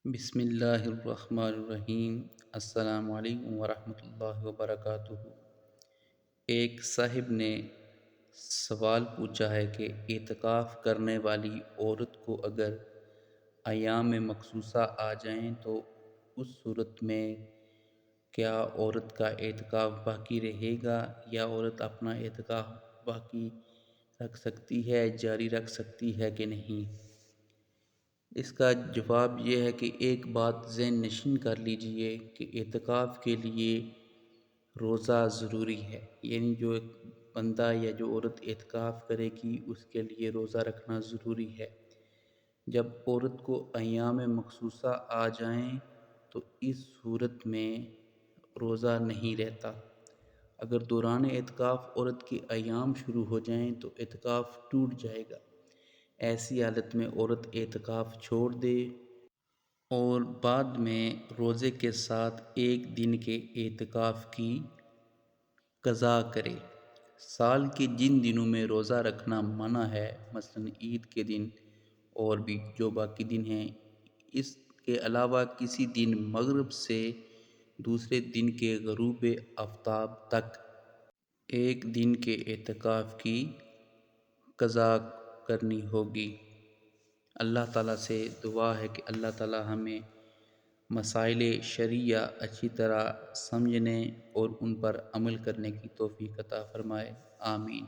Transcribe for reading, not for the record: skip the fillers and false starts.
بسم اللہ الرحمن الرحیم۔ السلام علیکم ورحمۃ اللہ وبرکاتہ۔ ایک صاحب نے سوال پوچھا ہے کہ اعتکاف کرنے والی عورت کو اگر ایام مخصوصہ آ جائیں تو اس صورت میں کیا عورت کا اعتکاف باقی رہے گا یا عورت اپنا اعتکاف باقی رکھ سکتی ہے، جاری رکھ سکتی ہے کہ نہیں؟ اس کا جواب یہ ہے کہ ایک بات ذہن نشین کر لیجئے کہ اعتکاف کے لیے روزہ ضروری ہے، یعنی جو ایک بندہ یا جو عورت اعتکاف کرے گی اس کے لیے روزہ رکھنا ضروری ہے۔ جب عورت کو ایام مخصوصہ آ جائیں تو اس صورت میں روزہ نہیں رہتا۔ اگر دوران اعتکاف عورت کے ایام شروع ہو جائیں تو اعتکاف ٹوٹ جائے گا۔ ایسی حالت میں عورت اعتکاف چھوڑ دے اور بعد میں روزے کے ساتھ ایک دن کے اعتکاف کی قضا کرے۔ سال کے جن دنوں میں روزہ رکھنا منع ہے، مثلا عید کے دن اور بھی جو باقی دن ہیں، اس کے علاوہ کسی دن مغرب سے دوسرے دن کے غروب آفتاب تک ایک دن کے اعتکاف کی قضا کرنی ہوگی۔ اللہ تعالیٰ سے دعا ہے کہ اللہ تعالیٰ ہمیں مسائل شرعیہ اچھی طرح سمجھنے اور ان پر عمل کرنے کی توفیق عطا فرمائے، آمین۔